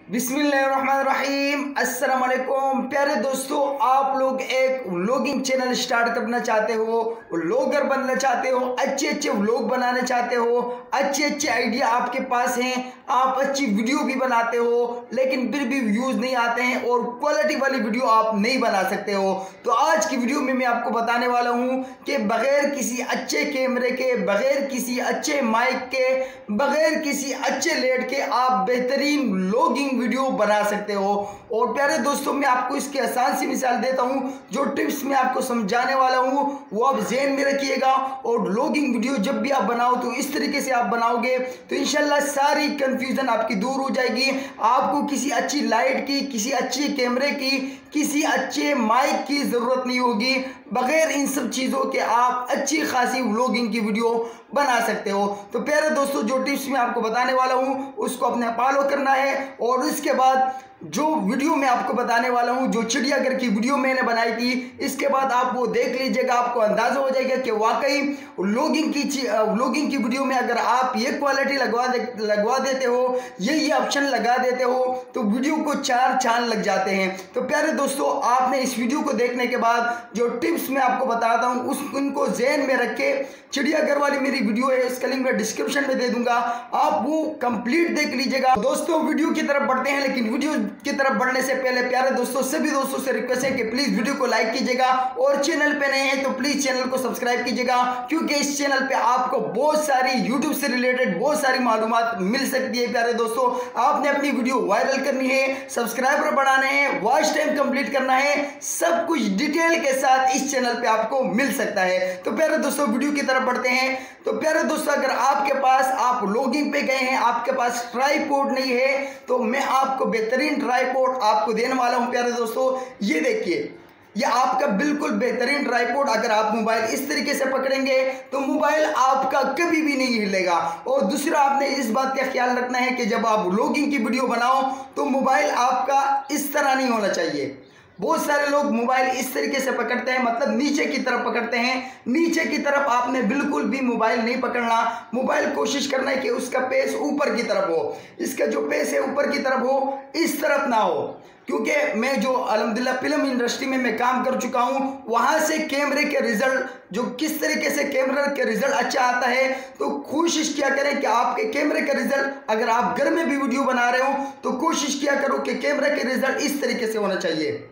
बिस्मिल्लाहिर्रहमानिर्रहीम। अस्सलाम वालेकुम प्यारे दोस्तों, आप लोग एक व्लॉगिंग चैनल स्टार्ट करना चाहते हो, व्लॉगर बनना चाहते हो, अच्छे अच्छे व्लॉग बनाना चाहते हो, अच्छे अच्छे आइडिया आपके पास हैं, आप अच्छी वीडियो भी बनाते हो लेकिन फिर भी व्यूज़ नहीं आते हैं और क्वालिटी वाली वीडियो आप नहीं बना सकते हो। तो आज की वीडियो में मैं आपको बताने वाला हूं कि बगैर किसी अच्छे कैमरे के, बगैर किसी अच्छे माइक के, बगैर किसी अच्छे लेट के आप बेहतरीन व्लॉगिंग वीडियो बना सकते हो। और प्यारे दोस्तों, मैं आपको इसकी आसान सी मिसाल देता हूं। जो टिप्स मैं आपको समझाने वाला हूं वो आप ज़हन में रखिएगा और व्लॉगिंग वीडियो जब भी आप बनाओ तो इस तरीके से आप बनाओगे तो इंशाल्लाह सारी कंफ्यूजन आपकी दूर हो जाएगी। आपको किसी अच्छी लाइट की, किसी अच्छे कैमरे की, किसी अच्छे माइक की ज़रूरत नहीं होगी। बगैर इन सब चीज़ों के आप अच्छी खासी व्लॉगिंग की वीडियो बना सकते हो। तो प्यारे दोस्तों, जो टिप्स मैं आपको बताने वाला हूँ उसको अपने फॉलो करना है और इसके बाद जो वीडियो मैं आपको बताने वाला हूं, जो चिड़ियाघर की वीडियो मैंने बनाई थी, इसके बाद आप वो देख लीजिएगा, आपको अंदाजा हो जाएगा कि वाकई व्लॉगिंग की वीडियो में अगर आप ये क्वालिटी लगवा देते हो, ये ऑप्शन लगा देते हो तो वीडियो को 4 चांद लग जाते हैं। तो प्यारे दोस्तों, आपने इस वीडियो को देखने के बाद जो टिप्स मैं आपको बताता हूँ उनको ज़हन में रख के, चिड़ियाघर वाली मेरी वीडियो है, इसका लिंक मैं डिस्क्रिप्शन में दे दूंगा, आप वो कंप्लीट देख लीजिएगा। दोस्तों, वीडियो की तरफ बढ़ते हैं, लेकिन वीडियो की तरफ बढ़ने से पहले प्यारे दोस्तों, सभी दोस्तों से रिक्वेस्ट है कि प्लीज वीडियो को लाइक कीजिएगा और चैनल पे नए हैं तो प्लीज चैनल को सब्सक्राइब कीजिएगा, क्योंकि इस चैनल पे आपको बहुत सारी यूट्यूब से रिलेटेड बहुत सारी मालूमात मिल सकती है। प्यारे दोस्तों, आपने अपनी वीडियो वायरल करनी है, सब्सक्राइबर बढ़ाने हैं, वॉच टाइम कंप्लीट करना है, सब कुछ डिटेल के साथ इस चैनल पे आपको मिल सकता है। तो प्यारे दोस्तों, वीडियो की तरफ बढ़ते हैं। तो प्यारे दोस्तों, अगर आपके पास, आप व्लॉगिंग पे गए हैं, आपके पास ट्राइपॉड नहीं है तो मैं आपको बेहतरीन ट्राइपॉड आपको देने वाला हूं। प्यारे दोस्तों, ये देखिए, ये आपका बिल्कुल बेहतरीन ट्राइपॉड। अगर आप मोबाइल इस तरीके से पकड़ेंगे तो मोबाइल आपका कभी भी नहीं हिलेगा। और दूसरा, आपने इस बात का ख्याल रखना है कि जब आप व्लॉगिंग की वीडियो बनाओ तो मोबाइल आपका इस तरह नहीं होना चाहिए। बहुत सारे लोग मोबाइल इस तरीके से पकड़ते हैं, मतलब नीचे की तरफ पकड़ते हैं। नीचे की तरफ आपने बिल्कुल भी मोबाइल नहीं पकड़ना। मोबाइल कोशिश करना है कि उसका पेस ऊपर की तरफ हो, इसका जो पेस है ऊपर की तरफ हो, इस तरफ ना हो। क्योंकि मैं जो अल्हम्दुलिल्लाह फिल्म इंडस्ट्री में मैं काम कर चुका हूं, वहां से कैमरे के रिजल्ट, जो किस तरीके से कैमरे के रिजल्ट अच्छा आता है, तो कोशिश किया करें कि आपके कैमरे का रिजल्ट, अगर आप घर में भी वीडियो बना रहे हो तो कोशिश किया करो कि कैमरे के रिजल्ट इस तरीके से होना चाहिए।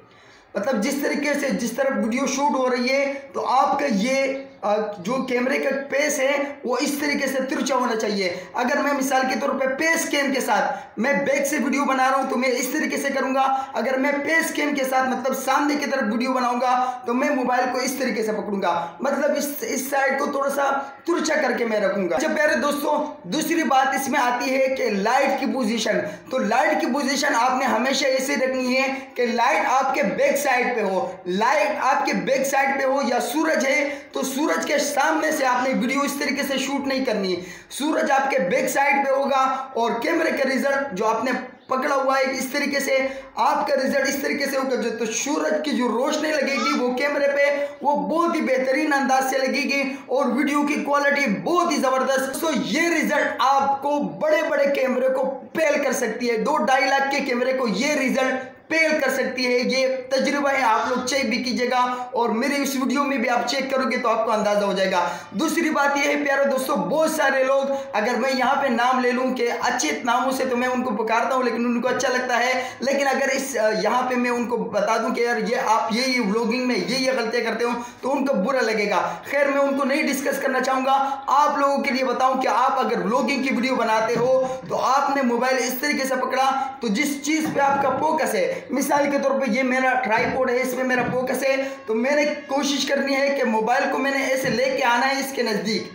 मतलब जिस तरीके से, जिस तरफ वीडियो शूट हो रही है तो आपका ये जो कैमरे का पेस है वो इस तरीके से तिरछा होना चाहिए। अगर मैं मिसाल के तौर पे पेस कैम के साथ मैं बैक से वीडियो बना रहा हूं तो मैं इस तरीके से करूंगा। अगर मैं पेस कैम के साथ मतलब सामने की तरफ वीडियो बनाऊंगा तो मैं मोबाइल को इस तरीके से पकड़ूंगा, मतलब इस साइड को थोड़ा सा तिरछा करके मैं रखूंगा। अच्छा प्यारे दोस्तों, दूसरी बात इसमें आती है कि लाइट की पोजीशन। तो लाइट की पोजीशन आपने हमेशा ऐसे रखनी है कि लाइट आपके बैक साइड पे हो। लाइट आपके बैक साइड पे हो या सूरज है तो सूरज के सामने से आपने वीडियो इस तरीके से शूट नहीं करनी। सूरज आपके बैक साइड पे होगा और कैमरे का रिजल्ट जो आपने पकड़ा हुआ है इस तरीके से, आपका रिजल्ट इस तरीके से होगा। तो सूरज की जो रोशनी लगेगी वो कैमरे पे वो बहुत ही बेहतरीन अंदाज से लगेगी और वीडियो की क्वालिटी बहुत ही जबरदस्त। तो ये रिजल्ट आपको बड़े बड़े कैमरे को फेल कर सकती है। 2-2.5 लाख के कैमरे को ये रिजल्ट फेल कर सकती है। ये तजुर्बा है, आप लोग चेक भी कीजिएगा और मेरे इस वीडियो में भी आप चेक करोगे तो आपको अंदाजा हो जाएगा। दूसरी बात ये है प्यारे दोस्तों, बहुत सारे लोग, अगर मैं यहाँ पे नाम ले लूँ कि अच्छे नामों से तो मैं उनको पुकारता हूँ लेकिन उनको अच्छा लगता है, लेकिन अगर इस यहाँ पे मैं उनको बता दूं कि यार ये आप ये व्लॉगिंग में ये गलतियाँ करते हो तो उनको बुरा लगेगा। खैर, मैं उनको नहीं डिस्कस करना चाहूँगा, आप लोगों के लिए बताऊँ कि आप अगर व्लॉगिंग की वीडियो बनाते हो तो आपने मोबाइल इस तरीके से पकड़ा तो जिस चीज़ पर आपका फोकस है, मिसाल के तौर पे ये मेरा ट्राइपॉड है, इसमें मेरा फोकस है, तो मैंने कोशिश करनी है कि मोबाइल को मैंने ऐसे लेके आना है इसके नज़दीक।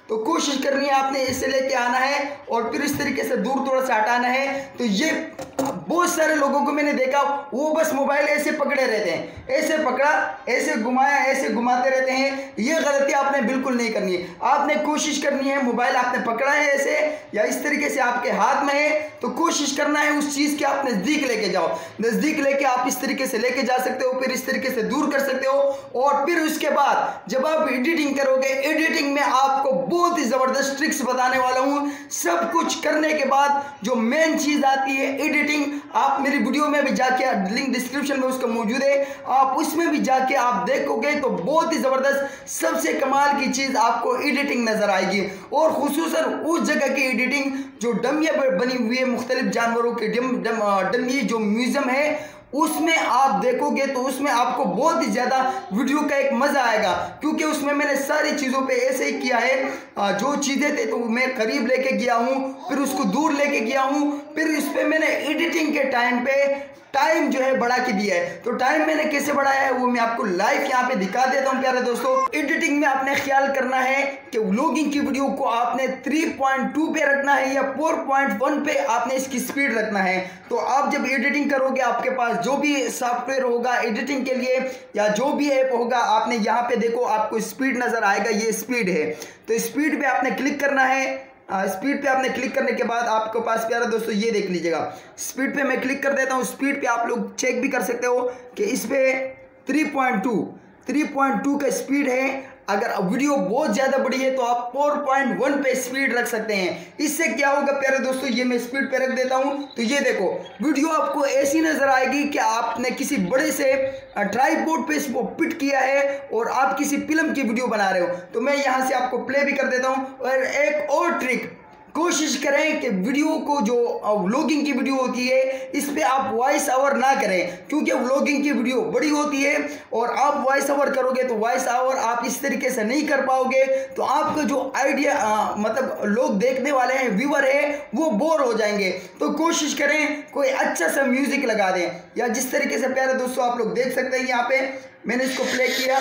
तो कोशिश करनी है आपने ऐसे लेके आना है और फिर इस तरीके से दूर थोड़ा सा हटाना है। तो ये बहुत सारे लोगों को मैंने देखा, वो बस मोबाइल ऐसे पकड़े रहते हैं, ऐसे पकड़ा, ऐसे घुमाया, ऐसे घुमाते रहते हैं। ये गलती आपने बिल्कुल नहीं करनी है। आपने कोशिश करनी है, मोबाइल आपने पकड़ा है ऐसे या इस तरीके से आपके हाथ में है तो कोशिश करना है उस चीज़ के आप नज़दीक लेके जाओ। नज़दीक लेके आप इस तरीके से लेके जा सकते हो, फिर इस तरीके से दूर कर सकते हो। और फिर उसके बाद जब आप एडिटिंग करोगे, एडिटिंग में आपको बहुत ही ज़बरदस्त ट्रिक्स बताने वाला हूँ। सब कुछ करने के बाद जो मेन चीज़ आती है एडिटिंग, आप मेरी वीडियो में भी जाके, लिंक डिस्क्रिप्शन में उसका मौजूद है, आप उसमें भी जाके आप देखोगे तो बहुत ही ज़बरदस्त सबसे कमाल की चीज़ आपको एडिटिंग नज़र आएगी। और खुसूसन उस जगह की एडिटिंग जो डमियाँ बनी हुई है, मुख्तलिफ जानवरों की डमी जो म्यूज़ियम है उसमें आप देखोगे तो उसमें आपको बहुत ही ज़्यादा वीडियो का एक मज़ा आएगा, क्योंकि उसमें मैंने सारी चीज़ों पे ऐसे ही किया है। जो चीज़ें थे तो मैं करीब लेके गया हूँ, फिर उसको दूर लेके गया हूँ, फिर इस पर मैंने एडिटिंग के टाइम जो है बढ़ा के दिया है। तो टाइम मैंने कैसे बढ़ाया है वो मैं आपको लाइव यहाँ पे दिखा देता हूँ। प्यारे दोस्तों, एडिटिंग में आपने ख्याल करना है कि व्लॉगिंग की वीडियो को आपने 3.2 पे रखना है या 4.1 पे आपने इसकी स्पीड रखना है। तो आप जब एडिटिंग करोगे, आपके पास जो भी सॉफ्टवेयर होगा एडिटिंग के लिए या जो भी ऐप होगा, आपने यहाँ पे देखो आपको स्पीड नज़र आएगा, ये स्पीड है। तो स्पीड पे आपने क्लिक करना है। स्पीड पे आपने क्लिक करने के बाद आपके पास प्यारे दोस्तों ये देख लीजिएगा, स्पीड पे मैं क्लिक कर देता हूँ। स्पीड पे आप लोग चेक भी कर सकते हो कि इस पे 3.2 का स्पीड है। अगर वीडियो बहुत ज़्यादा बड़ी है तो आप 4.1 पे स्पीड रख सकते हैं। इससे क्या होगा प्यारे दोस्तों, ये मैं स्पीड पे रख देता हूँ तो ये देखो वीडियो आपको ऐसी नज़र आएगी कि आपने किसी बड़े से ट्राइपॉड पे इसको फिट किया है और आप किसी फिल्म की वीडियो बना रहे हो। तो मैं यहाँ से आपको प्ले भी कर देता हूँ। और एक और ट्रिक, कोशिश करें कि वीडियो को जो व्लॉगिंग की वीडियो होती है इस पे आप वॉइस ओवर ना करें, क्योंकि व्लॉगिंग की वीडियो बड़ी होती है और आप वॉइस ओवर करोगे तो वॉइस ओवर आप इस तरीके से नहीं कर पाओगे, तो आपका जो आइडिया मतलब लोग देखने वाले हैं, व्यूअर है, वो बोर हो जाएंगे। तो कोशिश करें कोई अच्छा सा म्यूजिक लगा दें, या जिस तरीके से प्यारे दोस्तों आप लोग देख सकते हैं यहाँ पे मैंने इसको प्ले किया।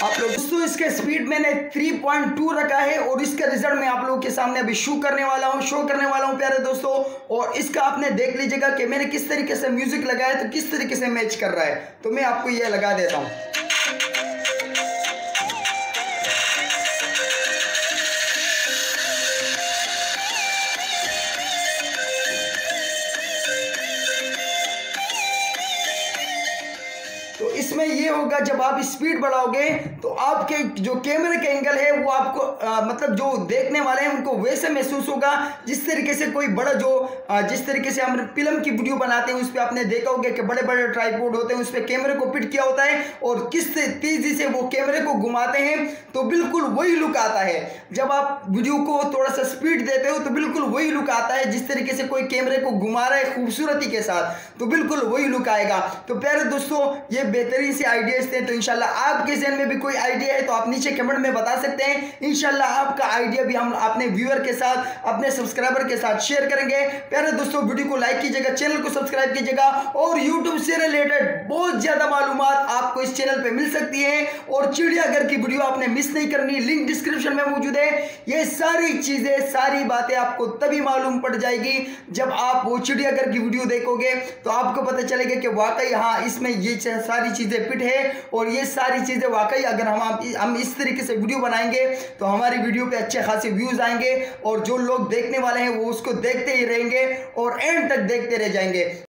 आप लोग दोस्तों इसके स्पीड मैंने 3.2 रखा है और इसका रिजल्ट मैं आप लोगों के सामने अभी शो करने वाला हूं प्यारे दोस्तों। और इसका आपने देख लीजिएगा कि मैंने किस तरीके से म्यूजिक लगाया तो किस तरीके से मैच कर रहा है। तो मैं आपको यह लगा देता हूं। तो इसमें ये होगा, जब आप स्पीड बढ़ाओगे तो आपके जो कैमरे का एंगल है वो आपको मतलब जो देखने वाले हैं उनको वैसे महसूस होगा जिस तरीके से कोई बड़ा जिस तरीके से हम फिल्म की वीडियो बनाते हैं उस पर आपने देखा होगा कि बड़े बड़े ट्राइपॉड होते हैं, उस पर कैमरे को फिट किया होता है और किस तेजी से वो कैमरे को घुमाते हैं तो बिल्कुल वही लुक आता है। जब आप वीडियो को थोड़ा सा स्पीड देते हो तो बिल्कुल वही लुक आता है, जिस तरीके से कोई कैमरे को घुमा रहा है खूबसूरती के साथ, तो बिल्कुल वही लुक आएगा। तो प्यारे दोस्तों ये बेहतरीन से आइडियाज थे। तो इंशाल्लाह आपके जहन में भी कोई आइडिया है तो आप नीचे कमेंट में बता सकते हैं। इंशाल्लाह आपका आइडिया भी हम अपने व्यूअर के साथ, अपने सब्सक्राइबर के साथ शेयर करेंगे। प्यारे दोस्तों वीडियो को लाइक कीजिएगा, चैनल को सब्सक्राइब कीजिएगा और यूट्यूब से रिलेटेड बहुत ज्यादा मालूमात आपको इस चैनल पे मिल सकती है। और चिड़ियाघर की वीडियो आपने मिस नहीं करनी, लिंक डिस्क्रिप्शन में मौजूद है। ये सारी चीजें, सारी बातें आपको तभी मालूम पड़ जाएगी जब आप वो चिड़ियाघर की वीडियो देखोगे, तो आपको पता चलेगा कि वाकई हाँ इसमें ये सारी चीजें फिट है और ये सारी चीजें वाकई अगर हम इस तरीके से वीडियो बनाएंगे तो हमारी वीडियो पे अच्छे खासे व्यूज आएंगे और जो लोग देखने वाले हैं वो उसको देखते ही रहेंगे और एंड तक देखते रह जाएंगे।